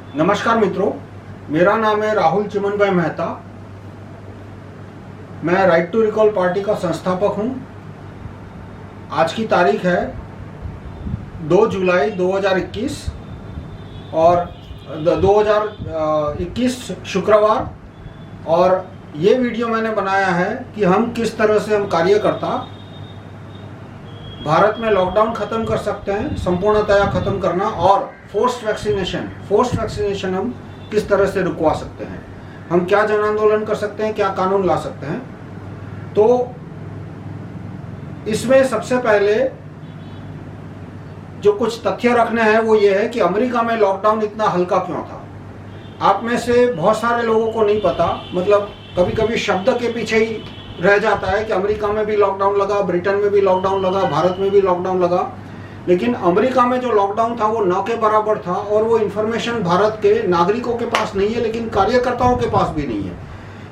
नमस्कार मित्रों, मेरा नाम है राहुल चिमन भाई मेहता। मैं राइट टू रिकॉल पार्टी का संस्थापक हूं। आज की तारीख है 2 जुलाई 2021 और 2021 शुक्रवार। और ये वीडियो मैंने बनाया है कि हम किस तरह से हम कार्यकर्ता भारत में लॉकडाउन खत्म कर सकते हैं, संपूर्णतया खत्म करना, और फोर्स्ड वैक्सीनेशन हम किस तरह से रुकवा सकते हैं, हम क्या जन आंदोलन कर सकते हैं, क्या कानून ला सकते हैं। तो इसमें सबसे पहले जो कुछ तथ्य रखने हैं वो ये है कि अमेरिका में लॉकडाउन इतना हल्का क्यों था। आप में से बहुत सारे लोगों को नहीं पता, मतलब कभी कभी शब्द के पीछे ही रह जाता है कि अमेरिका में भी लॉकडाउन लगा, ब्रिटेन में भी लॉकडाउन लगा, भारत में भी लॉकडाउन लगा। लेकिन अमेरिका में जो लॉकडाउन था वो न के बराबर था, और वो इन्फॉर्मेशन भारत के नागरिकों के पास नहीं है, लेकिन कार्यकर्ताओं के पास भी नहीं है।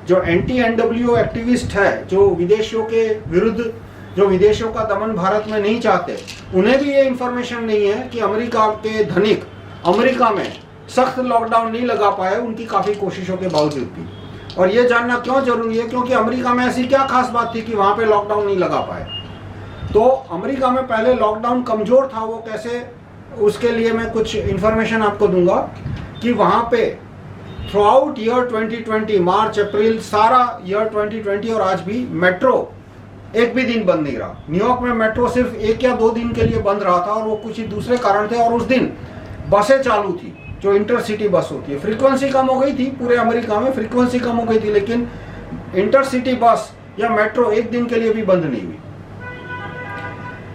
जो एंटी एनडब्ल्यू एक्टिविस्ट है, जो विदेशियों के विरुद्ध, जो विदेशियों का दमन भारत में नहीं चाहते, उन्हें भी ये इन्फॉर्मेशन नहीं है कि अमेरिका के धनिक अमेरिका में सख्त लॉकडाउन नहीं लगा पाए, उनकी काफ़ी कोशिशों के बावजूद भी। और ये जानना क्यों जरूरी है, क्योंकि अमेरिका में ऐसी क्या खास बात थी कि वहाँ पे लॉकडाउन नहीं लगा पाए। तो अमेरिका में पहले लॉकडाउन कमज़ोर था, वो कैसे, उसके लिए मैं कुछ इन्फॉर्मेशन आपको दूंगा कि वहाँ पे थ्रू आउट ईयर 2020, मार्च अप्रैल सारा ईयर 2020 और आज भी मेट्रो एक भी दिन बंद नहीं रहा। न्यूयॉर्क में मेट्रो सिर्फ 1 या 2 दिन के लिए बंद रहा था, और वो कुछ ही दूसरे कारण थे। और उस दिन बसें चालू थी, जो इंटरसिटी बस होती है। फ्रीक्वेंसी कम हो गई थी, पूरे अमेरिका में फ्रीक्वेंसी कम हो गई थी, लेकिन इंटरसिटी बस या मेट्रो एक दिन के लिए भी बंद नहीं हुई।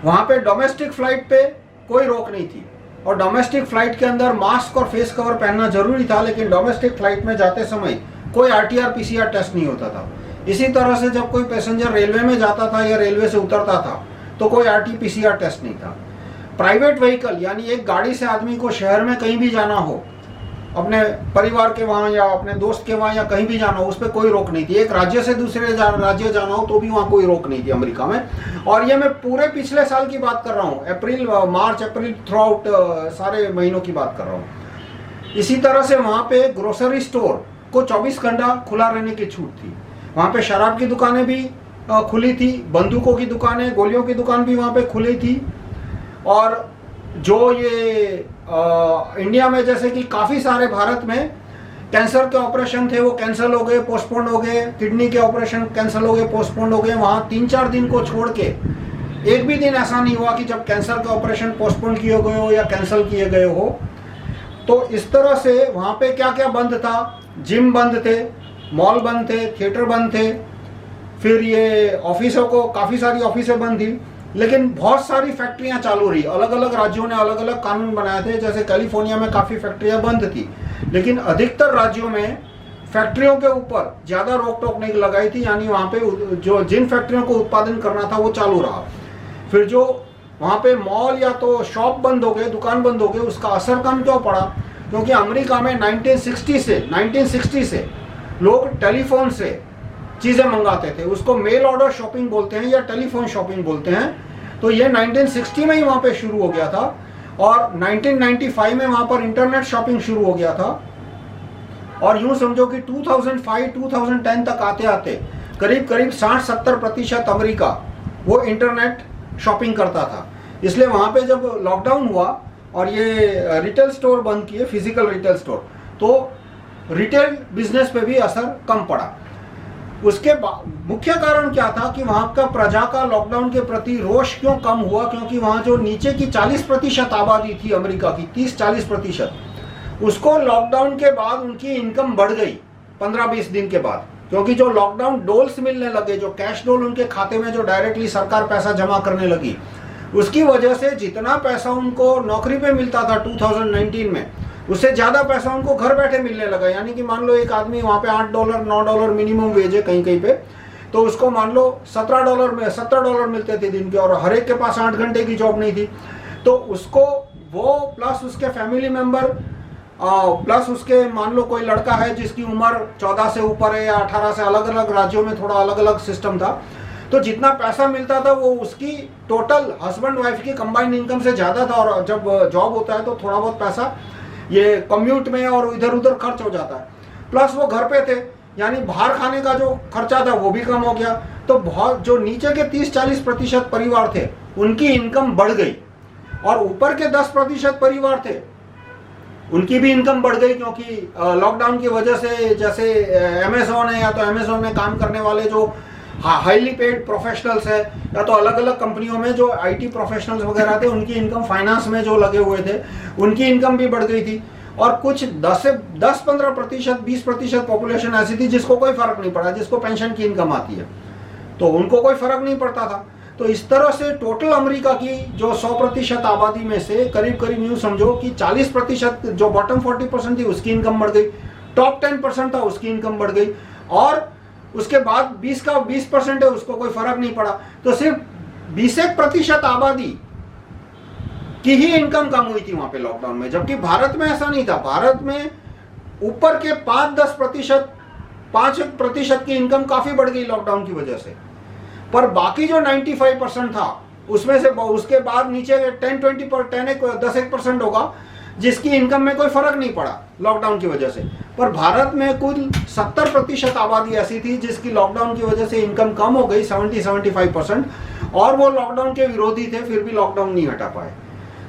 वहाँ पे डोमेस्टिक फ्लाइट पे कोई रोक नहीं थी, और डोमेस्टिक फ्लाइट के अंदर मास्क और फेस कवर पहनना जरूरी था, लेकिन डोमेस्टिक फ्लाइट में जाते समय कोई आरटीआर पीसीआर टेस्ट नहीं होता था। इसी तरह से जब कोई पैसेंजर रेलवे में जाता था या रेलवे से उतरता था तो कोई आरटी पीसीआर टेस्ट नहीं था। प्राइवेट व्हीकल यानी एक गाड़ी से आदमी को शहर में कहीं भी जाना हो, अपने परिवार के वहाँ या अपने दोस्त के वहाँ या कहीं भी जाना हो, उस पर कोई रोक नहीं थी। एक राज्य से दूसरे राज्य जाना हो तो भी वहाँ कोई रोक नहीं थी अमेरिका में। और ये मैं पूरे पिछले साल की बात कर रहा हूँ, अप्रैल, मार्च अप्रैल थ्रू आउट सारे महीनों की बात कर रहा हूँ। इसी तरह से वहाँ पे ग्रोसरी स्टोर को 24 घंटा खुला रहने की छूट थी। वहाँ पे शराब की दुकानें भी खुली थी, बंदूकों की दुकानें, गोलियों की दुकान भी वहाँ पे खुली थी। और जो ये इंडिया में जैसे कि काफ़ी सारे भारत में कैंसर के ऑपरेशन थे, वो कैंसिल हो गए, पोस्टपोन हो गए, किडनी के ऑपरेशन कैंसिल हो गए, पोस्टपोन हो गए। वहाँ 3-4 दिन को छोड़ के एक भी दिन ऐसा नहीं हुआ कि जब कैंसर के ऑपरेशन पोस्टपोन किए गए हो या कैंसिल किए गए हो। तो इस तरह से वहाँ पे क्या क्या बंद था, जिम बंद थे, मॉल बंद थे, थिएटर बंद थे, फिर ये ऑफिसों को, काफ़ी सारी ऑफिसें बंद थी, लेकिन बहुत सारी फैक्ट्रियां चालू रही। अलग अलग राज्यों ने अलग अलग कानून बनाए थे। जैसे कैलिफोर्निया में काफ़ी फैक्ट्रियां बंद थी, लेकिन अधिकतर राज्यों में फैक्ट्रियों के ऊपर ज़्यादा रोक टोक नहीं लगाई थी, यानी वहाँ पे जो जिन फैक्ट्रियों को उत्पादन करना था वो चालू रहा। फिर जो वहाँ पे मॉल या तो शॉप बंद हो गए, दुकान बंद हो गए, उसका असर कम क्यों पड़ा, क्योंकि अमेरिका में 1960 से लोग टेलीफोन से चीज़ें मंगाते थे। उसको मेल ऑर्डर शॉपिंग बोलते हैं या टेलीफोन शॉपिंग बोलते हैं। तो ये 1960 में ही वहाँ पे शुरू हो गया था, और 1995 में वहाँ पर इंटरनेट शॉपिंग शुरू हो गया था। और यूँ समझो कि 2005-2010 तक आते आते करीब करीब 60-70% अमेरिका वो इंटरनेट शॉपिंग करता था। इसलिए वहाँ पे जब लॉकडाउन हुआ और ये रिटेल स्टोर बंद किए, फिजिकल रिटेल स्टोर, तो रिटेल बिजनेस पे भी असर कम पड़ा। उसके मुख्य कारण क्या था कि वहाँ का प्रजा का लॉकडाउन के प्रति रोष क्यों कम हुआ, क्योंकि वहाँ जो नीचे की 40% आबादी थी अमेरिका की, 30-40%, उसको लॉकडाउन के बाद उनकी इनकम बढ़ गई 15-20 दिन के बाद, क्योंकि जो लॉकडाउन डोल्स मिलने लगे, जो कैश डोल उनके खाते में जो डायरेक्टली सरकार पैसा जमा करने लगी, उसकी वजह से जितना पैसा उनको नौकरी पे मिलता था 2019 में, उससे ज़्यादा पैसा उनको घर बैठे मिलने लगा। यानी कि मान लो एक आदमी वहाँ पे $8-9 मिनिमम वेज है कहीं कहीं पे, तो उसको मान लो $17 मिलते थे दिन के, और हर एक के पास 8 घंटे की जॉब नहीं थी। तो उसको वो प्लस उसके फैमिली मेंबर प्लस उसके मान लो कोई लड़का है जिसकी उम्र 14 से ऊपर है या 18 से, अलग अलग राज्यों में थोड़ा अलग अलग सिस्टम था, तो जितना पैसा मिलता था वो उसकी टोटल हस्बैंड वाइफ की कंबाइंड इनकम से ज़्यादा था। और जब जॉब होता है तो थोड़ा बहुत पैसा ये कम्यूट में और इधर उधर खर्च हो जाता है। प्लस वो घर पे थे, यानी बाहर खाने का जो खर्चा था वो भी कम हो गया। तो बहुत जो नीचे के 30-40% परिवार थे उनकी इनकम बढ़ गई, और ऊपर के 10% परिवार थे उनकी भी इनकम बढ़ गई, क्योंकि लॉकडाउन की वजह से जैसे अमेज़ॉन है, या तो अमेज़ॉन में काम करने वाले जो हाईली पेड प्रोफेशनल्स है, या तो अलग अलग कंपनियों में जो आईटी प्रोफेशनल्स वगैरह थे उनकी इनकम, फाइनेंस में जो लगे हुए थे उनकी इनकम भी बढ़ गई थी। और कुछ 10-15%, 20% पॉपुलेशन ऐसी थी जिसको कोई फर्क नहीं पड़ा, जिसको पेंशन की इनकम आती है तो उनको कोई फर्क नहीं पड़ता था। तो इस तरह से टोटल अमेरिका की जो 100% आबादी में से करीब करीब यूं समझो कि 40% जो बॉटम 40% थी उसकी इनकम बढ़ गई, टॉप 10% था उसकी इनकम बढ़ गई, और उसके बाद 20% है उसको कोई फर्क नहीं पड़ा। तो सिर्फ 20% आबादी की ही इनकम कम हुई थी वहां पे लॉकडाउन में, जबकि भारत में ऐसा नहीं था। भारत में ऊपर के 5% की इनकम काफी बढ़ गई लॉकडाउन की वजह से, पर बाकी जो 95% था उसमें से उसके बाद नीचे 10-1% होगा जिसकी इनकम में कोई फर्क नहीं पड़ा लॉकडाउन की वजह से। पर भारत में कुल 70% आबादी ऐसी थी जिसकी लॉकडाउन की वजह से इनकम कम हो गई, 70-75%, और वो लॉकडाउन के विरोधी थे, फिर भी लॉकडाउन नहीं हटा पाए।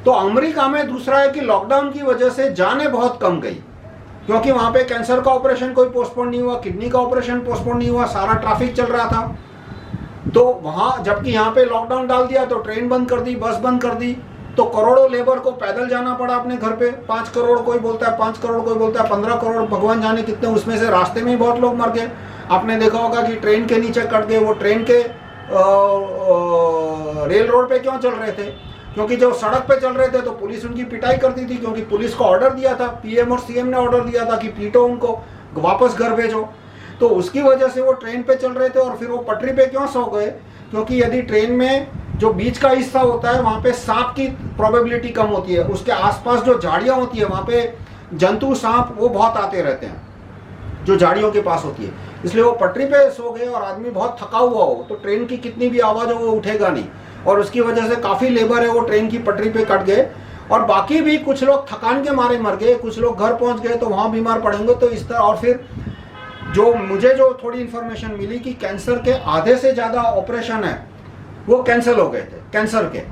तो अमेरिका में दूसरा है कि लॉकडाउन की वजह से जानें बहुत कम गई, क्योंकि वहां पे कैंसर का ऑपरेशन कोई पोस्टपोन नहीं हुआ, किडनी का ऑपरेशन पोस्टपोन नहीं हुआ, सारा ट्रैफिक चल रहा था। तो वहां जबकि यहाँ पे लॉकडाउन डाल दिया तो ट्रेन बंद कर दी, बस बंद कर दी, तो करोड़ों लेबर को पैदल जाना पड़ा अपने घर पे। 5 करोड़ कोई बोलता है, 5 करोड़ कोई बोलता है, 15 करोड़, भगवान जाने कितने, उसमें से रास्ते में ही बहुत लोग मर गए। आपने देखा होगा कि ट्रेन के नीचे कट गए। वो ट्रेन के रेल रोड पे क्यों चल रहे थे? क्योंकि जब सड़क पे चल रहे थे तो पुलिस उनकी पिटाई करती थी, क्योंकि पुलिस को ऑर्डर दिया था, पीएम और सीएम ने ऑर्डर दिया था कि पीटो उनको, वापस घर भेजो। तो उसकी वजह से वो ट्रेन पे चल रहे थे। और फिर वो पटरी पे क्यों सो गए? क्योंकि यदि ट्रेन में जो बीच का हिस्सा होता है वहां पे सांप की प्रोबेबिलिटी कम होती है, उसके आसपास जो झाड़ियां होती है वहां पे जंतु, सांप वो बहुत आते रहते हैं जो झाड़ियों के पास होती है, इसलिए वो पटरी पे सो गए। और आदमी बहुत थका हुआ हो तो ट्रेन की कितनी भी आवाज हो वो उठेगा नहीं, और उसकी वजह से काफी लेबर है वो ट्रेन की पटरी पे कट गए। और बाकी भी कुछ लोग थकान के मारे मर गए, कुछ लोग घर पहुंच गए तो वहां बीमार पड़ेंगे। तो इस तरह, और फिर मुझे जो थोड़ी इंफॉर्मेशन मिली कि कैंसर के आधे से ज्यादा ऑपरेशन है वो कैंसिल हो गए थे, कैंसर के।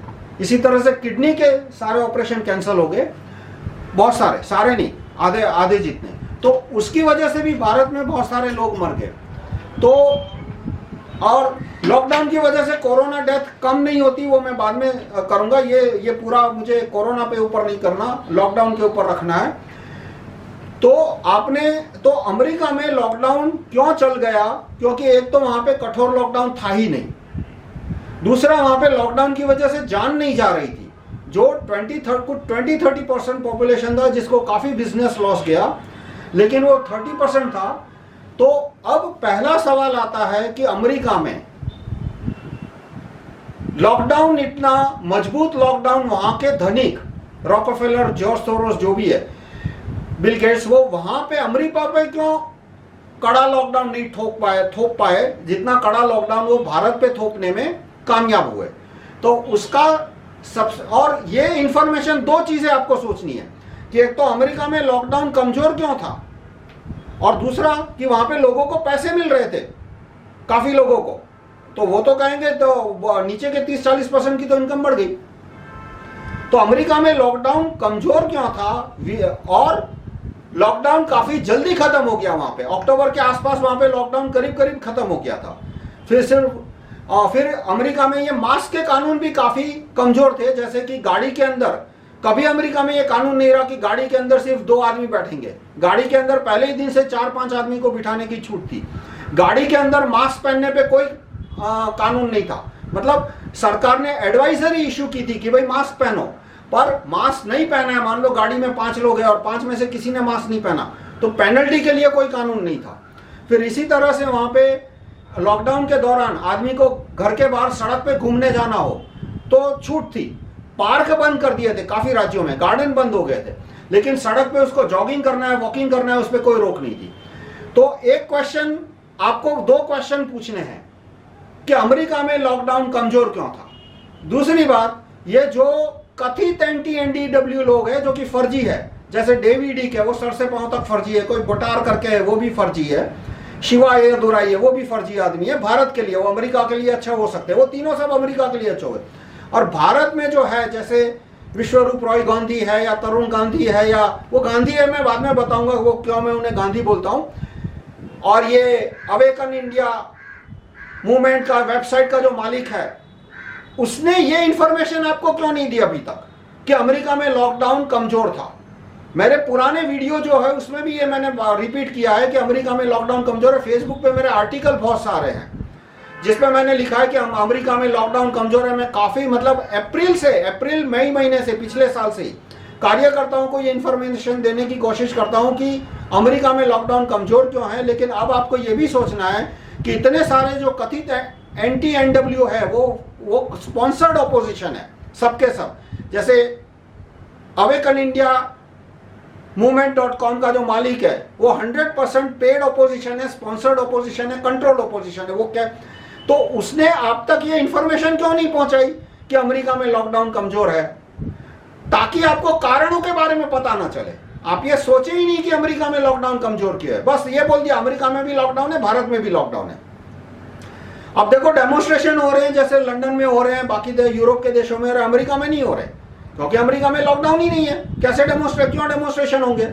इसी तरह से किडनी के सारे ऑपरेशन कैंसिल हो गए, बहुत सारे, सारे नहीं, आधे आधे जितने। तो उसकी वजह से भी भारत में बहुत सारे लोग मर गए। तो और लॉकडाउन की वजह से कोरोना डेथ कम नहीं होती, वो मैं बाद में करूंगा। ये पूरा मुझे कोरोना पे ऊपर नहीं करना, लॉकडाउन के ऊपर रखना है। तो अमेरिका में लॉकडाउन क्यों चल गया? क्योंकि एक तो वहां पे कठोर लॉकडाउन था ही नहीं, दूसरा वहां पे लॉकडाउन की वजह से जान नहीं जा रही थी। जो 20-30% पॉपुलेशन था जिसको काफी बिजनेस लॉस गया, लेकिन वो 30% था। तो अब पहला सवाल आता है कि अमेरिका में लॉकडाउन, इतना मजबूत लॉकडाउन, वहां के धनिक रॉकफेलर, जॉर्ज सोरोस जो भी है, बिल गेट्स, वो वहां पे अमेरिका पे क्यों कड़ा लॉकडाउन नहीं थोप पाए जितना कड़ा लॉकडाउन वो भारत पे थोपने में कामयाब हुए? तो उसका और ये इंफॉर्मेशन, दो चीजें आपको सोचनी है कि एक तो अमेरिका में लॉकडाउन कमजोर क्यों था, और दूसरा कि वहां पे लोगों को पैसे मिल रहे थे, काफी लोगों को। तो वो तो कहेंगे तो नीचे के 30-40% की तो इनकम बढ़ गई। तो अमेरिका में लॉकडाउन कमजोर क्यों था? और लॉकडाउन काफी जल्दी खत्म हो गया वहां पे, अक्टूबर के आसपास वहां पे लॉकडाउन करीब करीब खत्म हो गया था। फिर अमेरिका में ये मास्क के कानून भी काफी कमजोर थे। जैसे कि गाड़ी के अंदर, कभी अमेरिका में ये कानून नहीं रहा कि गाड़ी के अंदर सिर्फ 2 आदमी बैठेंगे। गाड़ी के अंदर पहले ही दिन से 4-5 आदमी को बिठाने की छूट थी। गाड़ी के अंदर मास्क पहनने पे कोई कानून नहीं था, मतलब सरकार ने एडवाइजरी इशू की थी कि भाई मास्क पहनो, पर मास्क नहीं पहना है। मान लो गाड़ी में 5 लोग हैं और 5 में से किसी ने मास्क नहीं पहना, तो पेनल्टी के लिए कोई कानून नहीं था। फिर इसी तरह से वहां पे लॉकडाउन के दौरान आदमी को घर के बाहर सड़क पे घूमने जाना हो तो छूट थी। पार्क बंद कर दिए थे काफी राज्यों में, गार्डन बंद हो गए थे, लेकिन सड़क पे उसको जॉगिंग करना है, वॉकिंग करना है, उस पर कोई रोक नहीं थी। तो एक क्वेश्चन, आपको 2 क्वेश्चन पूछने हैं कि अमेरिका में लॉकडाउन कमजोर क्यों था। दूसरी बात, ये जो कथित एंटी-एनडीडब्ल्यू लोग हैं, जो कि फर्जी है, जैसे डेविड ईक है, वो सर से पांव तक फर्जी है। कोई बोटार करके है, वो भी फर्जी है। शिवा एयरदुराई है, वो भी फर्जी आदमी है। भारत के लिए, वो अमेरिका के लिए अच्छा हो सकते हैं, वो तीनों सब अमेरिका के लिए अच्छे हो गए। और भारत में जो है, जैसे विश्वरूप रॉय गांधी है या तरुण गांधी है, या वो गांधी है, मैं बाद में बताऊंगा वो क्यों मैं उन्हें गांधी बोलता हूं। और ये अवेकन इंडिया मूवमेंट का वेबसाइट का जो मालिक है, उसने ये इंफॉर्मेशन आपको क्यों नहीं दी अभी तक कि अमेरिका में लॉकडाउन कमजोर था। मेरे पुराने वीडियो जो है उसमें भी ये मैंने रिपीट किया है कि अमेरिका में लॉकडाउन कमजोर है। फेसबुक पे मेरे आर्टिकल बहुत सारे हैं जिसमें मैंने लिखा है कि अमेरिका में लॉकडाउन कमजोर है। मैं काफी मतलब अप्रैल मई महीने से, पिछले साल से ही कार्यकर्ताओं को ये इंफॉर्मेशन देने की कोशिश करता हूं कि अमेरिका में लॉकडाउन कमजोर क्यों है। लेकिन अब आपको ये भी सोचना है कि इतने सारे जो कथित एंटी एनडब्ल्यू है वो स्पॉन्सर्ड ऑपोजिशन है, सबके सब। जैसे अवेकन इंडिया मूवमेंट.com का जो मालिक है वो 100% पेड ऑपोजिशन है, स्पॉन्सर्ड ऑपोजिशन है, कंट्रोल्ड ऑपोजिशन है। वो क्या, तो उसने आप तक ये इंफॉर्मेशन क्यों नहीं पहुंचाई कि अमेरिका में लॉकडाउन कमजोर है, ताकि आपको कारणों के बारे में पता ना चले। आप ये सोचे ही नहीं कि अमेरिका में लॉकडाउन कमजोर क्यों है, बस ये बोल दिया अमेरिका में भी लॉकडाउन है, भारत में भी लॉकडाउन है। अब देखो डेमोन्स्ट्रेशन हो रहे हैं, जैसे लंदन में हो रहे हैं, बाकी यूरोप के देशों में, अमेरिका में नहीं हो रहे क्योंकि अमेरिका में लॉकडाउन ही नहीं है। कैसे क्यों डेमोन्स्ट्रेशन होंगे?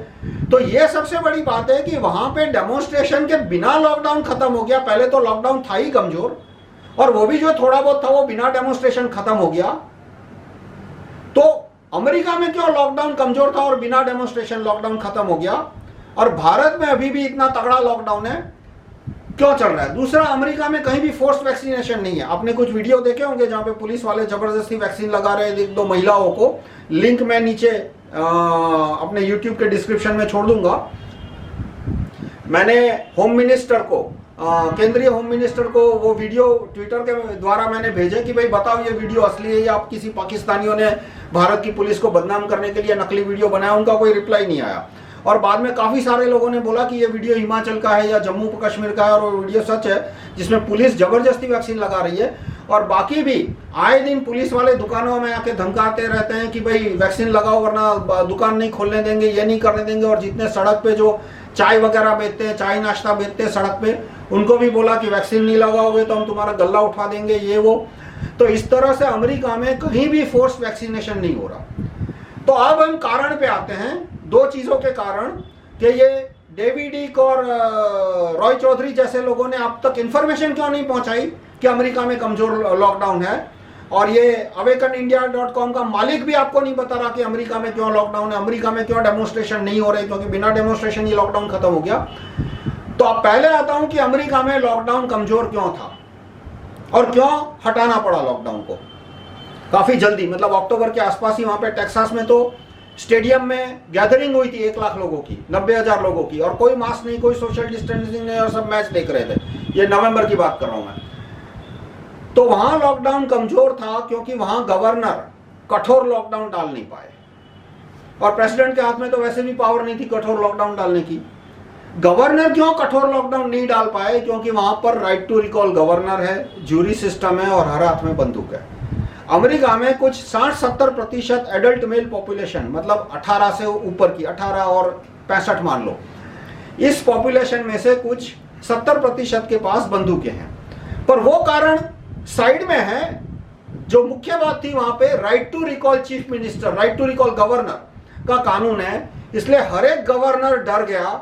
तो ये सबसे बड़ी बात है कि वहां पे डेमोन्स्ट्रेशन के बिना लॉकडाउन खत्म हो गया। पहले तो लॉकडाउन था ही कमजोर, और वो भी जो थोड़ा बहुत था वो बिना डेमोन्स्ट्रेशन खत्म हो गया। तो अमेरिका में क्यों लॉकडाउन कमजोर था और बिना डेमोन्स्ट्रेशन लॉकडाउन खत्म हो गया, और भारत में अभी भी इतना तगड़ा लॉकडाउन है क्यों चल रहा है? दूसरा, अमेरिका में कहीं भी फोर्स वैक्सीनेशन नहीं है। आपने कुछ वीडियो देखे होंगे जहां पे पुलिस वाले जबरदस्ती वैक्सीन लगा रहे हैं एक दो महिलाओं को। लिंक मैं नीचे अपने यूट्यूब के डिस्क्रिप्शन में छोड़ दूंगा। मैंने होम मिनिस्टर को, केंद्रीय होम मिनिस्टर को वो वीडियो ट्विटर के द्वारा मैंने भेजे कि भाई बताओ ये वीडियो असली है या आप किसी पाकिस्तानियों ने भारत की पुलिस को बदनाम करने के लिए नकली वीडियो बनाया। उनका कोई रिप्लाई नहीं आया। और बाद में काफी सारे लोगों ने बोला कि ये वीडियो हिमाचल का है या जम्मू कश्मीर का है, और वो वीडियो सच है जिसमें पुलिस जबरदस्ती वैक्सीन लगा रही है। और बाकी भी आए दिन पुलिस वाले दुकानों में आके धमकाते रहते हैं कि भाई वैक्सीन लगाओ वरना दुकान नहीं खोलने देंगे, ये नहीं करने देंगे। और जितने सड़क पे जो चाय वगैरह बेचते हैं, चाय नाश्ता बेचते हैं सड़क पे, उनको भी बोला कि वैक्सीन नहीं लगाओगे तो हम तुम्हारा गल्ला उठा देंगे, ये वो। तो इस तरह से अमेरिका में कहीं भी फोर्स वैक्सीनेशन नहीं हो रहा। तो अब हम कारण पे आते हैं, दो चीजों के कारण कि ये डेविड ईक और रॉय चौधरी जैसे लोगों ने अब तक इंफॉर्मेशन क्यों नहीं पहुंचाई कि अमेरिका में कमजोर लॉकडाउन है। और ये अवेकन इंडिया.com का मालिक भी आपको नहीं बता रहा कि अमेरिका में क्यों लॉकडाउन है, अमेरिका में क्यों डेमोन्स्ट्रेशन नहीं हो रहे, क्योंकि बिना डेमोन्स्ट्रेशन ये लॉकडाउन खत्म हो गया। तो अब पहले आता हूं कि अमेरिका में लॉकडाउन कमजोर क्यों था और क्यों हटाना पड़ा लॉकडाउन को काफी जल्दी। मतलब अक्टूबर के आसपास ही वहां पे टेक्सास में तो स्टेडियम में गैदरिंग हुई थी 1 लाख लोगों की, 90,000 लोगों की, और कोई मास्क नहीं, कोई सोशल डिस्टेंसिंग नहीं, और सब मैच देख रहे थे। ये नवंबर की बात कर रहा हूं मैं। तो वहां लॉकडाउन कमजोर था क्योंकि वहां गवर्नर कठोर लॉकडाउन डाल नहीं पाए, और प्रेसिडेंट के हाथ में तो वैसे भी पावर नहीं थी कठोर लॉकडाउन डालने की। गवर्नर क्यों कठोर लॉकडाउन नहीं डाल पाए? क्योंकि वहां पर राइट टू रिकॉल गवर्नर है, जूरी सिस्टम है, और हर हाथ में बंदूक है। अमेरिका में कुछ 60-70% एडल्ट मेल पॉपुलेशन, मतलब 18 से ऊपर की, 18 और 65 मान लो, इस पॉपुलेशन में से कुछ 70% के पास बंदूकें हैं। पर वो कारण साइड में है। जो मुख्य बात थी वहां पे right to recall chief minister, right to recall governor का कानून है। इसलिए हर एक गवर्नर डर गया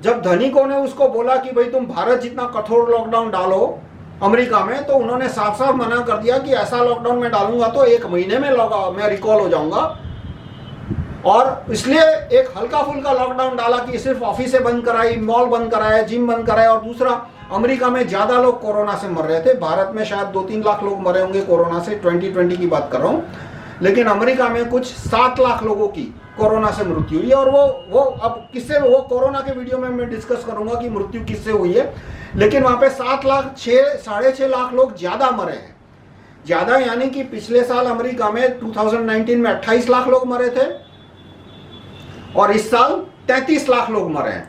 जब धनिकों ने उसको बोला कि भाई तुम भारत जितना कठोर लॉकडाउन डालो अमेरिका में, तो उन्होंने साफ साफ मना कर दिया कि ऐसा लॉकडाउन में डालूंगा तो 1 महीने में मैं रिकॉल हो जाऊंगा। और इसलिए एक हल्का फुल्का लॉकडाउन डाला कि सिर्फ ऑफिसें बंद कराई, मॉल बंद कराए, जिम बंद कराए। और दूसरा, अमेरिका में ज्यादा लोग कोरोना से मर रहे थे। भारत में शायद 2-3 लाख लोग मरे होंगे कोरोना से, 2020 की बात कर रहा हूं। लेकिन अमेरिका में कुछ 7 लाख लोगों की कोरोना से मृत्यु हुई है। और वो अब किससे, वो कोरोना के वीडियो में मैं डिस्कस करूंगा कि मृत्यु किससे हुई है। लेकिन वहां पे 7 लाख 6.5 लाख लोग ज्यादा मरे हैं। ज्यादा यानी कि पिछले साल अमेरिका में 2019 में 28 लाख लोग मरे थे, और इस साल 33 लाख लोग मरे हैं,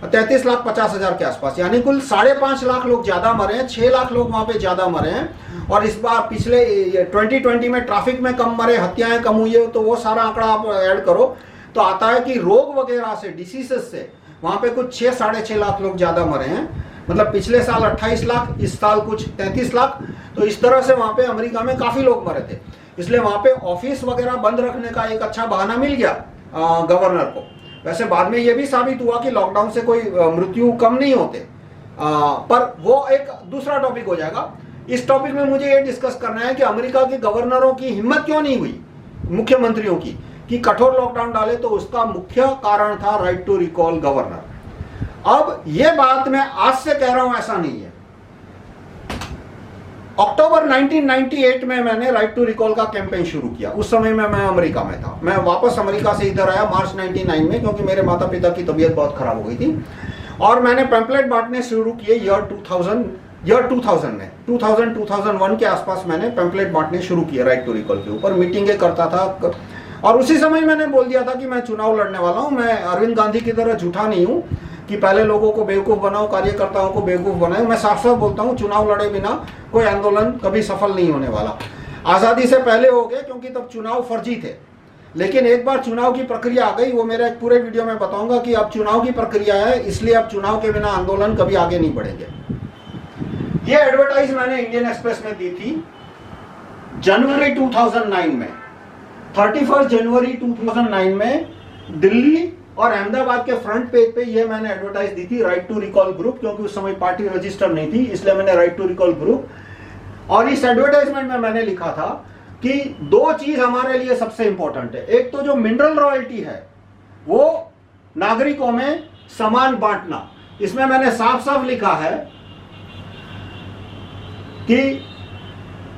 33,50,000 के आसपास। यानी कुल 5.5 लाख लोग ज्यादा मरे हैं, 6 लाख लोग वहां पे ज्यादा मरे हैं। और इस बार पिछले 2020 में ट्रैफिक में कम मरे, हत्याएं कम हुई है, तो वो सारा आंकड़ा आप ऐड करो तो आता है कि रोग वगैरह से, डिसीजेस से वहां पे कुछ 6-6.5 लाख लोग ज्यादा मरे हैं। मतलब पिछले साल 28 लाख, इस साल कुछ 33 लाख। तो इस तरह से वहां पे अमेरिका में काफी लोग मरे थे। इसलिए वहां पे ऑफिस वगैरह बंद रखने का एक अच्छा बहाना मिल गया गवर्नर को। वैसे बाद में यह भी साबित हुआ कि लॉकडाउन से कोई मृत्यु कम नहीं होते, पर वो एक दूसरा टॉपिक हो जाएगा। इस टॉपिक में मुझे ये डिस्कस करना है कि अमेरिका के गवर्नरों की हिम्मत क्यों नहीं हुई, मुख्यमंत्रियों की, कि कठोर लॉकडाउन डाले। तो उसका मुख्य कारण था राइट टू रिकॉल गवर्नर। अब यह बात मैं आज से कह रहा हूं, ऐसा नहीं है। अक्टूबर 1998 में मैंने राइट टू रिकॉल का कैंपेन शुरू किया। उस समय में मैं अमेरिका में था। मैं वापस अमेरिका से इधर आया मार्च 99 में, क्योंकि मेरे माता पिता की तबीयत बहुत खराब हो गई थी। और मैंने पैम्पलेट बांटने शुरू किए ईयर 2000 में, 2001 के आसपास मैंने पैम्पलेट बांटने शुरू किए राइट टू रिकॉल के ऊपर। मीटिंगें करता था और उसी समय मैंने बोल दिया था कि मैं चुनाव लड़ने वाला हूं। मैं अरविंद गांधी की तरह झूठा नहीं हूं कि पहले लोगों को बेवकूफ बनाओ, कार्यकर्ताओं को बेवकूफ बनाओ। मैं साफ साफ बोलता हूं, चुनाव लड़े बिना कोई आंदोलन कभी सफल नहीं होने वाला। आजादी से पहले हो गए, क्योंकि तब चुनाव फर्जी थे। लेकिन एक बार चुनाव की प्रक्रिया आ गई, वो मेरे एक पूरे वीडियो में बताऊंगा कि अब चुनाव की प्रक्रिया है, इसलिए अब चुनाव के बिना आंदोलन कभी आगे नहीं बढ़ेंगे। ये एडवर्टाइज मैंने इंडियन एक्सप्रेस में दी थी जनवरी 2009 में, 31 जनवरी 2009 में दिल्ली और अहमदाबाद के फ्रंट पेज पे ये मैंने एडवर्टाइज दी थी, राइट टू रिकॉल ग्रुप। क्योंकि उस समय पार्टी रजिस्टर नहीं थी, इसलिए मैंने राइट टू रिकॉल ग्रुप। और इस एडवर्टाइजमेंट में मैंने लिखा था कि दो चीज हमारे लिए सबसे इंपॉर्टेंट है। एक तो जो मिनरल रॉयल्टी है वो नागरिकों में समान बांटना। इसमें मैंने साफ साफ लिखा है कि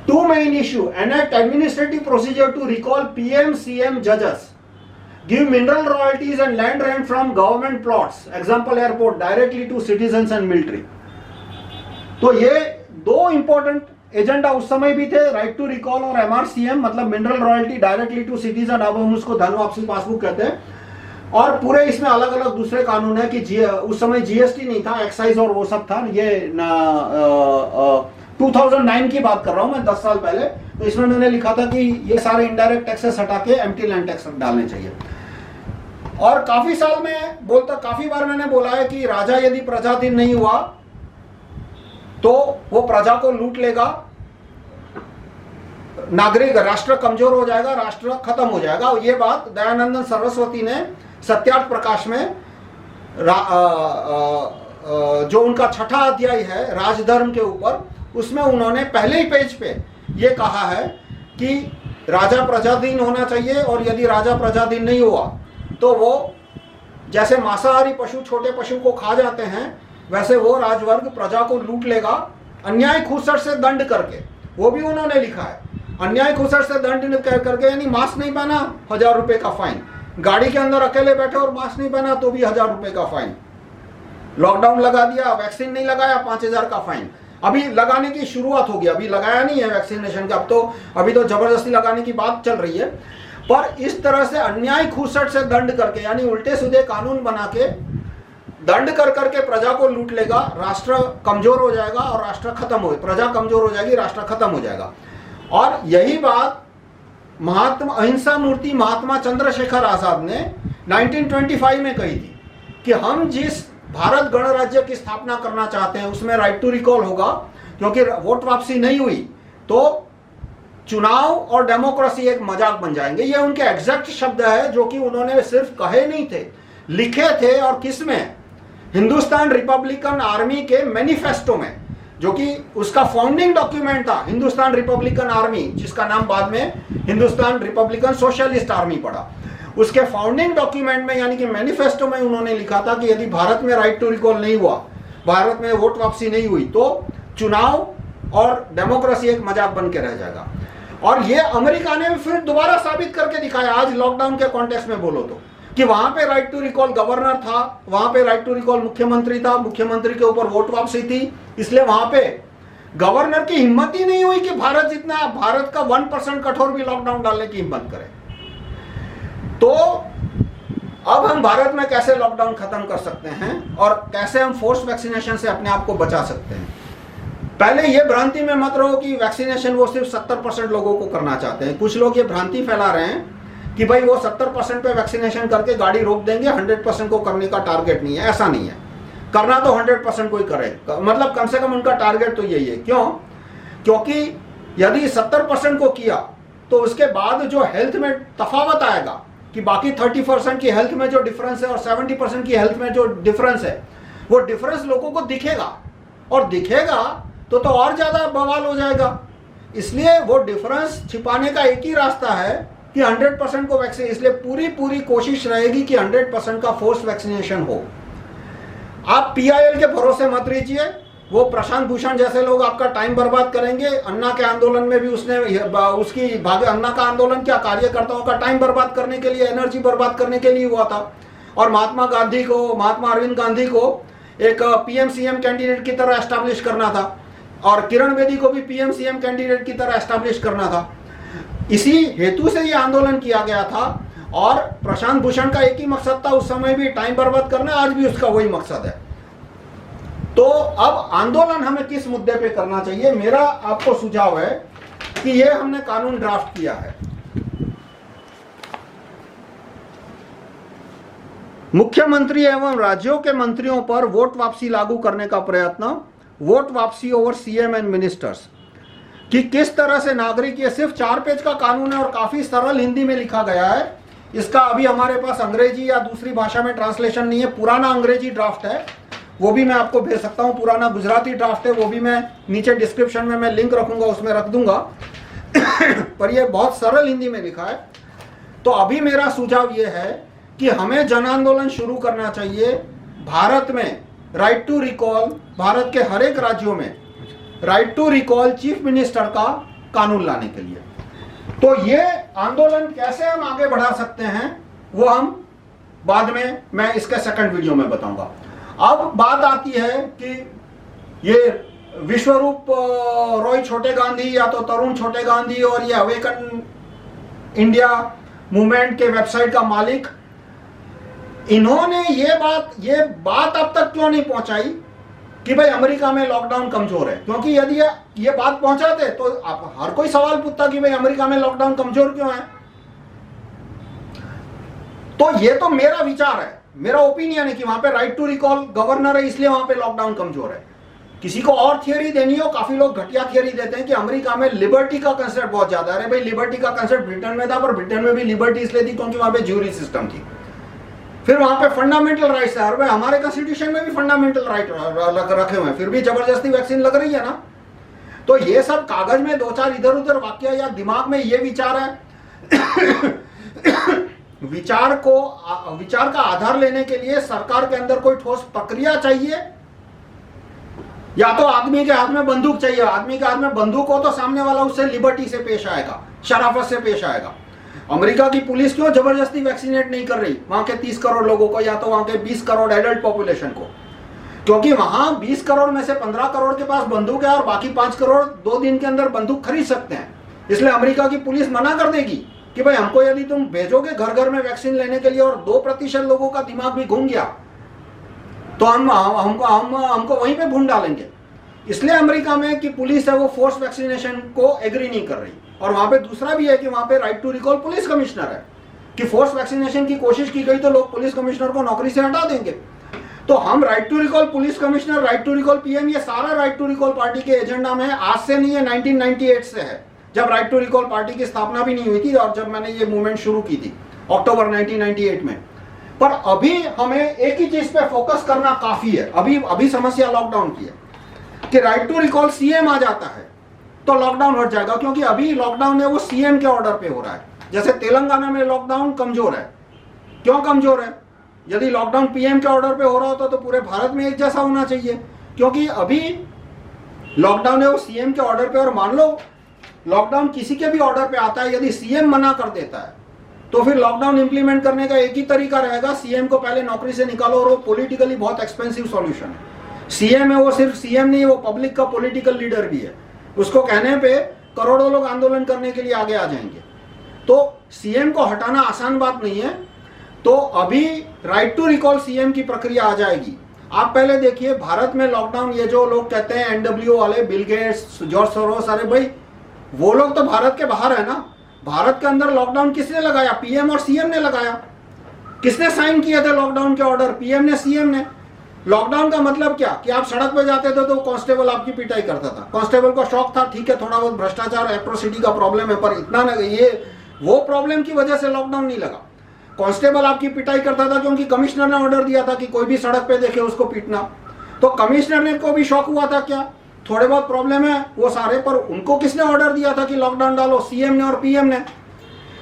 two main issue, enact administrative procedure to recall PM CM जजेस, give mineral royalties and land rent from government plots, example airport, directly to citizens and military। तो ये दो इंपॉर्टेंट एजेंडा उस समय भी थे, राइट टू रिकॉल और MRCM, मतलब mineral royalty directly to citizen. अब हम उसको धन वापसी पासबुक कहते हैं। और पूरे इसमें अलग अलग दूसरे कानून है कि उस समय जीएसटी नहीं था, एक्साइज और वो सब था। ये 2009 की बात कर रहा हूं मैं, 10 साल पहले। तो इसमें मैंने लिखा था कि ये सारे इनडायरेक्ट टैक्सेस हटा के एम्प्टी लैंड टैक्स डालने चाहिए। और काफी साल में काफी बार मैंने बोला है कि राजा यदि प्रजाधीन नहीं हुआ तो वो प्रजा को लूट लेगा, नागरिक राष्ट्र कमजोर हो जाएगा, राष्ट्र खत्म हो जाएगा। और ये बात दयानंदन सरस्वती ने सत्यार्थ प्रकाश में जो उनका 6ठा अध्याय है राजधर्म के ऊपर, उसमें उन्होंने पहले ही पेज पे ये कहा है कि राजा प्रजाधीन होना चाहिए। और यदि राजा प्रजाधीन नहीं हुआ तो वो जैसे मांसाहारी पशु छोटे पशु को खा जाते हैं, वैसे वो राजवर्ग प्रजा को लूट लेगा अन्याय खूसट से दंड करके। वो भी उन्होंने लिखा है, अन्याय खूसट से दंड करके, यानी मास्क नहीं पहना 1000 रुपए का फाइन, गाड़ी के अंदर अकेले बैठे और मास्क नहीं पहना तो भी 1000 रुपए का फाइन, लॉकडाउन लगा दिया, वैक्सीन नहीं लगाया 5000 का फाइन। अभी लगाने की शुरुआत होगी, अभी लगाया नहीं है वैक्सीनेशन का, अभी तो जबरदस्ती लगाने की बात चल रही है। पर इस तरह से अन्याय खूसट से दंड करके, यानी उल्टे सीधे कानून बना के दंड कर करके प्रजा को लूट लेगा, राष्ट्र कमजोर हो जाएगा और राष्ट्र खत्म हो, प्रजा कमजोर हो जाएगी, राष्ट्र खत्म हो जाएगा। और यही बात महात्मा अहिंसा मूर्ति महात्मा चंद्रशेखर आजाद ने 1925 में कही थी कि हम जिस भारत गणराज्य की स्थापना करना चाहते हैं उसमें राइट टू रिकॉल होगा, क्योंकि वोट वापसी नहीं हुई तो चुनाव और डेमोक्रेसी एक मजाक बन जाएंगे। ये उनके एग्जैक्ट शब्द है, जो कि उन्होंने सिर्फ कहे नहीं थे, लिखे थे। और किसमें? हिंदुस्तान रिपब्लिकन आर्मी के मैनिफेस्टो में, जो कि उसका फाउंडिंग डॉक्यूमेंट था, हिंदुस्तान रिपब्लिकन आर्मी, जिसका नाम बाद में हिंदुस्तान रिपब्लिकन सोशलिस्ट आर्मी पड़ा। उसके फाउंडिंग डॉक्यूमेंट में यानी कि मैनिफेस्टो में उन्होंने लिखा था कि यदि भारत में राइट टू रिकॉल नहीं हुआ, भारत में वोट वापसी नहीं हुई, तो चुनाव और डेमोक्रेसी एक मजाक बन के रह जाएगा। और ये अमेरिका ने फिर दोबारा साबित करके दिखाया, आज लॉकडाउन के कॉन्टेक्स्ट में बोलो तो, कि वहां पे राइट टू रिकॉल गवर्नर था, वहां पे राइट टू रिकॉल मुख्यमंत्री था, मुख्यमंत्री के ऊपर वोट वापसी थी, इसलिए वहां पे गवर्नर की हिम्मत ही नहीं हुई कि भारत का 1% कठोर भी लॉकडाउन डालने की हिम्मत करे। तो अब हम भारत में कैसे लॉकडाउन खत्म कर सकते हैं और कैसे हम फोर्स वैक्सीनेशन से अपने आप को बचा सकते हैं? पहले ये भ्रांति में मत रहो कि वैक्सीनेशन वो सिर्फ 70% लोगों को करना चाहते हैं। कुछ लोग ये भ्रांति फैला रहे हैं कि भाई वो 70% पे वैक्सीनेशन करके गाड़ी रोक देंगे, 100% को करने का टारगेट नहीं है, ऐसा नहीं है। करना तो 100% कोई करे, मतलब कम से कम उनका टारगेट तो यही है। क्यों? क्योंकि यदि 70% को किया तो उसके बाद जो हेल्थ में तफावत आएगा कि बाकी 30% की हेल्थ में जो डिफरेंस है और 70% की हेल्थ में जो डिफरेंस है, वो डिफरेंस लोगों को दिखेगा, और दिखेगा तो और ज्यादा बवाल हो जाएगा। इसलिए वो डिफरेंस छिपाने का एक ही रास्ता है कि 100% को वैक्सीन, इसलिए पूरी कोशिश रहेगी कि 100% का फोर्स वैक्सीनेशन हो। आप PIL के भरोसे मत रहिए, वो प्रशांत भूषण जैसे लोग आपका टाइम बर्बाद करेंगे। अन्ना के आंदोलन में भी उसने उसकी भाग, अन्ना का आंदोलन क्या कार्यकर्ताओं का टाइम बर्बाद करने के लिए, एनर्जी बर्बाद करने के लिए हुआ था। और महात्मा अरविंद गांधी को एक PM-CM कैंडिडेट की तरह एस्टैब्लिश करना था, और किरण बेदी को भी PM-CM कैंडिडेट की तरह एस्टैब्लिश करना था। इसी हेतु से ये आंदोलन किया गया था, और प्रशांत भूषण का एक ही मकसद था उस समय भी, टाइम बर्बाद करना, आज भी उसका वही मकसद है। तो अब आंदोलन हमें किस मुद्दे पे करना चाहिए? मेरा आपको सुझाव है कि ये हमने कानून ड्राफ्ट किया है, मुख्यमंत्री एवं राज्यों के मंत्रियों पर वोट वापसी लागू करने का प्रयत्न, वोट वापसी ओवर CM एंड मिनिस्टर्स, कि किस तरह से नागरिक, ये सिर्फ 4 पेज का कानून है और काफी सरल हिंदी में लिखा गया है। इसका अभी हमारे पास अंग्रेजी या दूसरी भाषा में ट्रांसलेशन नहीं है। पुराना अंग्रेजी ड्राफ्ट है, वो भी मैं आपको भेज सकता हूं। पुराना गुजराती ड्राफ्ट है, वो भी मैं नीचे डिस्क्रिप्शन में मैं लिंक रखूंगा, उसमें रख दूंगा। पर ये बहुत सरल हिंदी में लिखा है। तो अभी मेरा सुझाव ये है कि हमें जन आंदोलन शुरू करना चाहिए। भारत में राइट टू रिकॉल, भारत के हर एक राज्यों में right to recall chief minister का कानून लाने के लिए। तो ये आंदोलन कैसे हम आगे बढ़ा सकते हैं वो हम बाद में, मैं इसके सेकंड वीडियो में बताऊंगा। अब बात आती है कि ये विश्वरूप रॉय छोटे गांधी या तो तरुण छोटे गांधी और ये अवेकन इंडिया मूवमेंट के वेबसाइट का मालिक, इन्होंने ये बात अब तक क्यों नहीं पहुंचाई कि भाई अमेरिका में लॉकडाउन कमजोर है? क्योंकि यदि ये बात पहुंचाते तो आप हर कोई सवाल पूछता कि भाई अमेरिका में लॉकडाउन कमजोर क्यों है। तो ये तो मेरा विचार है, मेरा ओपिनियन है कि वहां पे राइट टू रिकॉल गवर्नर है, इसलिए वहां पे लॉकडाउन कमजोर है। किसी को और थियरी देनी हो, काफी लोग घटिया थियरी देते हैं कि अमेरिका में लिबर्टी का कंसेप्ट बहुत ज्यादा है। अरे भाई, लिबर्टी का कंसेप्ट ब्रिटेन में था, पर ब्रिटेन में भी लिबर्टी इसलिए थी क्योंकि वहां पे ज्यूरी सिस्टम थी। फिर वहां पे फंडामेंटल राइट्स है, और भाई हमारे कॉन्स्टिट्यूशन में भी फंडामेंटल राइट रखे हुए हैं, फिर भी जबरदस्ती वैक्सीन लग रही है ना। तो ये सब कागज में 2-4 इधर उधर वाक्य या दिमाग में ये विचार है। विचार का आधार लेने के लिए सरकार के अंदर कोई ठोस प्रक्रिया चाहिए, या तो आदमी के हाथ में बंदूक चाहिए। आदमी के हाथ में बंदूक हो तो सामने वाला उससे लिबर्टी से पेश आएगा, शराफत से पेश आएगा। अमेरिका की पुलिस क्यों जबरदस्ती वैक्सीनेट नहीं कर रही वहां के 30 करोड़ लोगों को, या तो वहां के 20 करोड़ एडल्ट पॉपुलेशन को? क्योंकि वहां 20 करोड़ में से 15 करोड़ के पास बंदूक है और बाकी 5 करोड़ 2 दिन के अंदर बंदूक खरीद सकते हैं। इसलिए अमेरिका की पुलिस मना कर देगी कि भाई हमको यदि तुम भेजोगे घर घर में वैक्सीन लेने के लिए और 2% लोगों का दिमाग भी घूम गया तो हमको वहीं पे भून डालेंगे। इसलिए अमेरिका में कि पुलिस है वो फोर्स वैक्सीनेशन को एग्री नहीं कर रही। और वहां पे दूसरा भी है कि वहां पे right to recall police commissioner है कि फोर्स वैक्सीनेशन की कोशिश की गई तो लोग पुलिस कमिश्नर को नौकरी से हटा देंगे। तो हम right to recall police commissioner, right to recall PM, ये सारा राइट टू रिकॉल पार्टी के एजेंडा में है। आज से नहीं है, 1998 से है, जब राइट टू रिकॉल पार्टी की स्थापना भी नहीं हुई थी और जब मैंने ये मूवमेंट शुरू की थी अक्टूबर 1998 में। पर अभी हमें एक ही चीज पे फोकस करना काफी है। अभी समस्या लॉकडाउन की है कि राइट टू रिकॉल CM आ जाता है तो लॉकडाउन हट जाएगा, क्योंकि अभी लॉकडाउन है वो CM के ऑर्डर पे हो रहा है। जैसे तेलंगाना में लॉकडाउन कमजोर है, क्यों कमजोर है? यदि लॉकडाउन PM के ऑर्डर पे हो रहा होता तो पूरे भारत में एक जैसा होना चाहिए, क्योंकि अभी लॉकडाउन है वो CM के ऑर्डर पे। और मान लो लॉकडाउन किसी के भी ऑर्डर पे आता है, यदि CM मना कर देता है तो फिर लॉकडाउन इंप्लीमेंट करने का एक ही तरीका रहेगा, CM को पहले नौकरी से निकालो। और वो पॉलिटिकली बहुत एक्सपेंसिव सॉल्यूशन है। CM है वो सिर्फ CM नहीं, वो पब्लिक का पॉलिटिकल लीडर भी है। उसको कहने पे करोड़ों लोग आंदोलन करने के लिए आगे आ जाएंगे। तो CM को हटाना आसान बात नहीं है। तो अभी राइट टू रिकॉल CM की प्रक्रिया आ जाएगी। आप पहले देखिए भारत में लॉकडाउन, ये जो लोग कहते हैं NWO वाले, बिल गेट्स, जॉर्ज सोरोस, अरे भाई वो लोग तो भारत के बाहर है ना। भारत के अंदर लॉकडाउन किसने लगाया? पीएम और सीएम ने लगाया। किसने साइन किए थे लॉकडाउन के ऑर्डर? पीएम ने, सीएम ने। लॉकडाउन का मतलब क्या कि आप सड़क पे जाते थे तो कांस्टेबल आपकी पिटाई करता था। कांस्टेबल को शौक था, ठीक है थोड़ा बहुत भ्रष्टाचार एट्रोसिटी का प्रॉब्लम है, पर इतना ना, ये वो प्रॉब्लम की वजह से लॉकडाउन नहीं लगा। कांस्टेबल आपकी पिटाई करता था क्योंकि कमिश्नर ने ऑर्डर दिया था कि कोई भी सड़क पे देखे उसको पीटना। तो कमिश्नर ने को भी शौक हुआ था क्या थोड़े बहुत प्रॉब्लम है वो सारे, पर उनको किसने ऑर्डर दिया था कि लॉकडाउन डालो? सीएम ने और पीएम ने।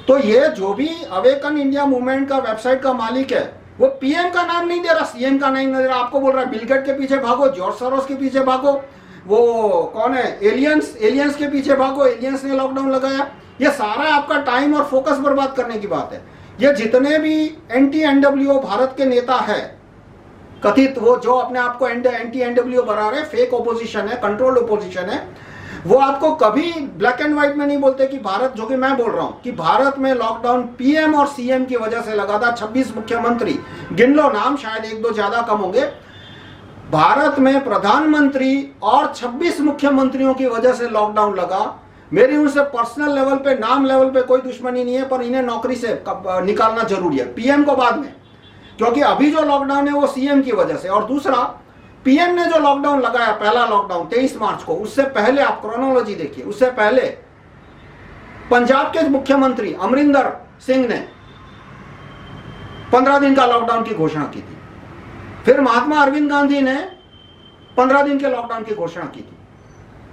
तो ये जो भी अवेकन इंडिया मूवमेंट का वेबसाइट का मालिक है वो पीएम का नाम नहीं दे रहा, सीएम का नहीं दे रहा, आपको बोल रहा है बिल गेट्स के पीछे भागो, जॉर्ज सोरोस के पीछे भागो, वो कौन है एलियंस के पीछे भागो, एलियंस ने लॉकडाउन लगाया। ये सारा आपका टाइम और फोकस बर्बाद करने की बात है। ये जितने भी एंटी एनडब्ल्यूओ भारत के नेता है कथित, वो जो अपने आप को एंटी एनडब्ल्यूओ बना रहे, फेक ओपोजिशन है, कंट्रोल्ड ओपोजिशन है, वो आपको कभी ब्लैक एंड व्हाइट में नहीं बोलते कि भारत, जो कि मैं बोल रहा हूं कि भारत में लॉकडाउन पीएम और सीएम की वजह से लगा था। 26 मुख्यमंत्री, गिन लो नाम, शायद एक दो ज्यादा कम होंगे। भारत में प्रधानमंत्री और 26 मुख्यमंत्रियों की वजह से लॉकडाउन लगा। मेरी उनसे पर्सनल लेवल पे, नाम लेवल पे कोई दुश्मनी नहीं है, पर इन्हें नौकरी से निकालना जरूरी है, पीएम को बाद में, क्योंकि अभी जो लॉकडाउन है वो सीएम की वजह से। और दूसरा, पीएम ने जो लॉकडाउन लगाया, पहला लॉकडाउन 23 मार्च को, उससे पहले आप क्रोनोलॉजी देखिए, उससे पहले पंजाब के मुख्यमंत्री अमरिंदर सिंह ने 15 दिन का लॉकडाउन की घोषणा की थी। फिर महात्मा अरविंद गांधी ने 15 दिन के लॉकडाउन की घोषणा की थी।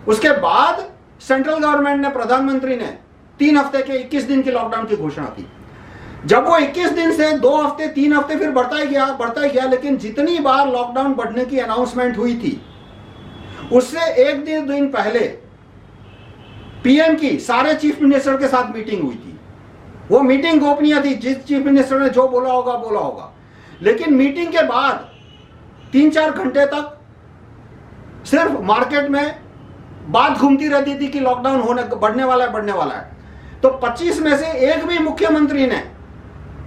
उसके बाद सेंट्रल गवर्नमेंट ने, प्रधानमंत्री ने 3 हफ्ते के 21 दिन की लॉकडाउन की घोषणा की। जब वो 21 दिन से 2 हफ्ते, 3 हफ्ते, फिर बढ़ता ही गया, लेकिन जितनी बार लॉकडाउन बढ़ने की अनाउंसमेंट हुई थी उससे एक दिन पहले पीएम की सारे चीफ मिनिस्टर के साथ मीटिंग हुई थी। वो मीटिंग गोपनीय थी, जिस चीफ मिनिस्टर ने जो बोला होगा। लेकिन मीटिंग के बाद 3-4 घंटे तक सिर्फ मार्केट में बात घूमती रहती थी कि लॉकडाउन बढ़ने वाला है। तो 25 में से एक भी मुख्यमंत्री ने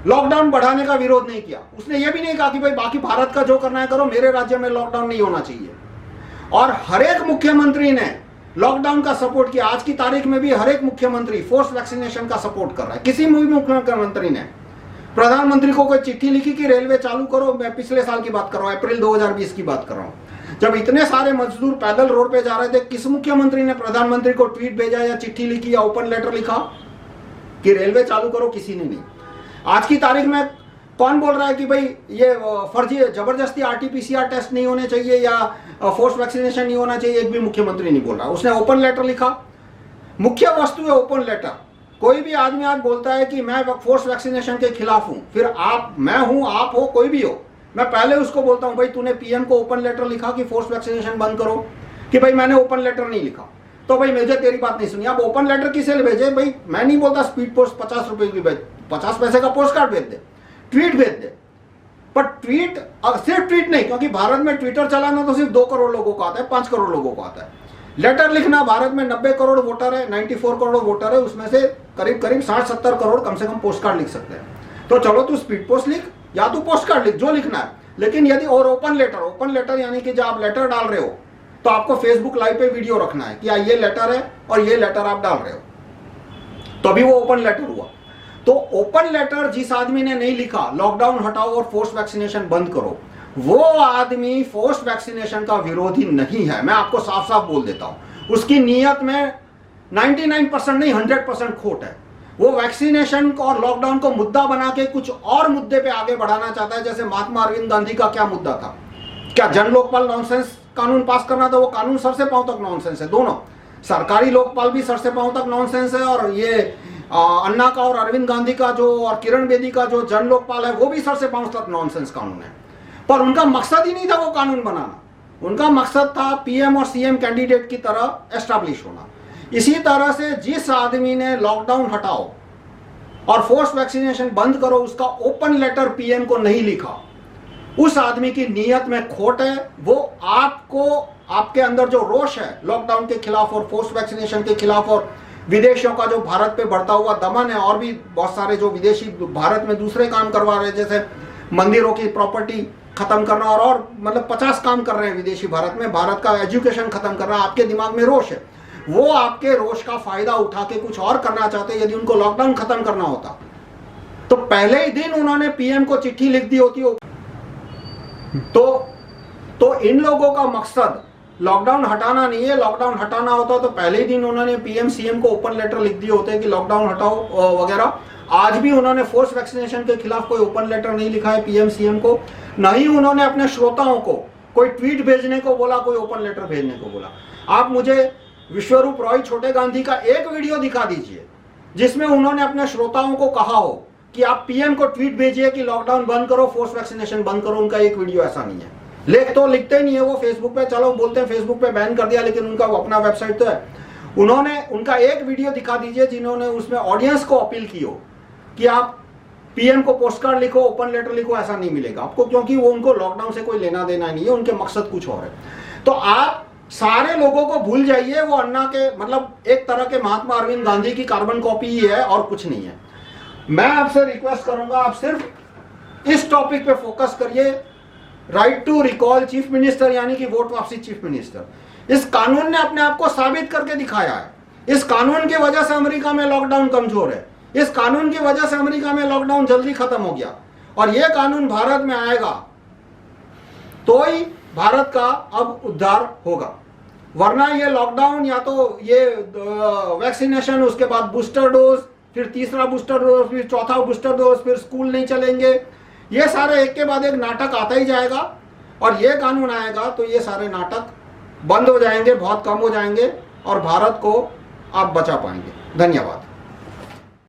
लॉकडाउन बढ़ाने का विरोध नहीं किया। उसने यह भी नहीं कहा कि भाई बाकी भारत का जो करना है करो, मेरे राज्य में लॉकडाउन नहीं होना चाहिए। और हर एक मुख्यमंत्री ने लॉकडाउन का सपोर्ट किया। आज की तारीख में भी हर एक मुख्यमंत्री फोर्स वैक्सीनेशन का सपोर्ट कर रहा है। किसी भी मुख्यमंत्री ने प्रधानमंत्री को कोई चिट्ठी लिखी कि रेलवे चालू करो, मैं पिछले साल की बात कर रहा हूं, अप्रैल 2020 की बात कर रहा हूं, जब इतने सारे मजदूर पैदल रोड पे जा रहे थे, किस मुख्यमंत्री ने प्रधानमंत्री को ट्वीट भेजा या चिट्ठी लिखी या ओपन लेटर लिखा कि रेलवे चालू करो? किसी ने नहीं। आज की तारीख में कौन बोल रहा है कि भाई ये फर्जी जबरदस्ती आरटीपीसीआर टेस्ट नहीं होने चाहिए या फोर्स वैक्सीनेशन नहीं होना चाहिए? एक भी मुख्यमंत्री नहीं बोल रहा। उसने ओपन लेटर लिखा। मुख्य वस्तु है ओपन लेटर। कोई भी आदमी आज बोलता है कि मैं फोर्स वैक्सीनेशन के खिलाफ हूं, फिर आप, मैं हूं, आप हो, कोई भी हो, मैं पहले उसको बोलता हूं भाई तूने पीएम को ओपन लेटर लिखा कि फोर्स वैक्सीनेशन बंद करो? कि भाई मैंने ओपन लेटर नहीं लिखा, तो भाई मुझे तेरी बात नहीं सुनी। आप ओपन लेटर किसे भेजे? भाई मैं नहीं बोलता स्पीड पोस्ट 50 रुपए की भेज, 50 पैसे का पोस्ट कार्ड भेज दे, ट्वीट भेज दे। पर ट्वीट, सिर्फ ट्वीट नहीं, क्योंकि भारत में ट्विटर चलाना तो सिर्फ 2 करोड़ लोगों को आता है, 5 करोड़ लोगों को आता है। लेटर लिखना, भारत में 90 करोड़ वोटर है, 94 करोड़ वोटर है, उसमें से करीब 60-70 करोड़ कम से कम पोस्ट कार्ड लिख सकते हैं। तो चलो तू स्पीड पोस्ट लिख या तू पोस्ट कार्ड लिख, जो लिखना है। लेकिन यदि और ओपन लेटर यानी कि जब आप लेटर डाल रहे हो तो आपको फेसबुक लाइव पे वीडियो रखना है कि ये लेटर है और ये लेटर आप डाल रहे हो, तभी वो ओपन लेटर हुआ। तो ओपन लेटर जिस आदमी ने नहीं लिखा लॉकडाउन हटाओ और फोर्स वैक्सीनेशन बंद करो, वो आदमी फोर्स वैक्सीनेशन का विरोधी नहीं है। मैं आपको साफ साफ बोल देता हूं, उसकी नीयत में 99% नहीं 100% खोट है। वो वैक्सीनेशन और लॉकडाउन को मुद्दा बना के कुछ और मुद्दे पे आगे बढ़ाना चाहता है। जैसे महात्मा अरविंद गांधी का क्या मुद्दा था? क्या जन लोकपाल नॉनसेंस कानून पास करना था? वो कानून सर से पांव तक नॉनसेंस है। दोनों, सरकारी लोकपाल भी सर से पांव तक नॉनसेंस है, और ये अन्ना का और अरविंद गांधी का जो और किरण बेदी का जो जन लोकपाल है वो भी सर से पांव तक नॉनसेंस कानून है। पर उनका मकसद ही नहीं था वो कानून बनाना, उनका मकसद था पीएम और सीएम कैंडिडेट की तरह एस्टैब्लिश होना। इसी तरह से जिस आदमी ने लॉकडाउन हटाओ और फोर्स वैक्सीनेशन बंद करो उसका ओपन लेटर पीएम को नहीं लिखा, उस आदमी की नीयत में खोट है। वो आपको, आपके अंदर जो रोष है लॉकडाउन के खिलाफ और फोर्स वैक्सीनेशन के खिलाफ और विदेशियों का जो भारत पे बढ़ता हुआ दमन है, और भी बहुत सारे जो विदेशी भारत में दूसरे काम करवा रहे हैं, जैसे मंदिरों की प्रॉपर्टी खत्म करना और मतलब 50 काम कर रहे हैं विदेशी भारत में, भारत का एजुकेशन खत्म करना, आपके दिमाग में रोष है। वो आपके रोष का फायदा उठा के कुछ और करना चाहते। यदि उनको लॉकडाउन खत्म करना होता तो पहले ही दिन उन्होंने पीएम को चिट्ठी लिख दी होती। तो इन लोगों का मकसद लॉकडाउन हटाना नहीं है। लॉकडाउन हटाना होता तो पहले ही दिन उन्होंने पीएम सीएम को ओपन लेटर लिख दिए होते कि लॉकडाउन हटाओ वगैरह। आज भी उन्होंने फोर्स वैक्सीनेशन के खिलाफ कोई ओपन लेटर नहीं लिखा है पीएम सीएम को, न ही उन्होंने अपने श्रोताओं को कोई ट्वीट भेजने को बोला, कोई ओपन लेटर भेजने को बोला। आप मुझे विश्वरूप रॉय छोटे गांधी का एक वीडियो दिखा दीजिए जिसमें उन्होंने अपने श्रोताओं को कहा हो कि आप पीएम को ट्वीट भेजिए कि लॉकडाउन बंद करो, फोर्स वैक्सीनेशन बंद करो। उनका एक वीडियो ऐसा नहीं है। लिखते ही नहीं है वो फेसबुक पे। चलो बोलते हैं फेसबुक पे बैन कर दिया, लेकिन उनका अपना वेबसाइट तो है। उन्होंने उनका एक वीडियो दिखा दीजिए जिन्होंने उसमें ऑडियंस को अपील की हो कि आप पीएम को पोस्ट कार्ड लिखो, ओपन लेटर लिखो। ऐसा नहीं मिलेगा आपको, क्योंकि वो उनको लॉकडाउन से कोई लेना देना नहीं है, उनके मकसद कुछ और है। तो आप सारे लोगों को भूल जाइए। वो अन्ना के मतलब एक तरह के महात्मा अरविंद गांधी की कार्बन कॉपी ही है और कुछ नहीं है। मैं आपसे रिक्वेस्ट करूंगा, आप सिर्फ इस टॉपिक पे फोकस करिए, right to recall chief minister, यानी कि वोट वापसी चीफ मिनिस्टर। इस कानून ने अपने आप को साबित करके दिखाया है। इस कानून की वजह से अमेरिका में लॉकडाउन कमजोर है। इस कानून की वजह से अमेरिका में लॉकडाउन जल्दी खत्म हो गया। और यह कानून भारत में आएगा तो ही भारत का अब उद्धार होगा, वरना ये लॉकडाउन या तो ये वैक्सीनेशन, उसके बाद बूस्टर डोज, फिर तीसरा बूस्टर डोज, फिर चौथा बूस्टर डोज, फिर स्कूल नहीं चलेंगे, ये सारे एक के बाद एक नाटक आता ही जाएगा। और ये कानून आएगा तो ये सारे नाटक बंद हो जाएंगे, बहुत कम हो जाएंगे और भारत को आप बचा पाएंगे। धन्यवाद।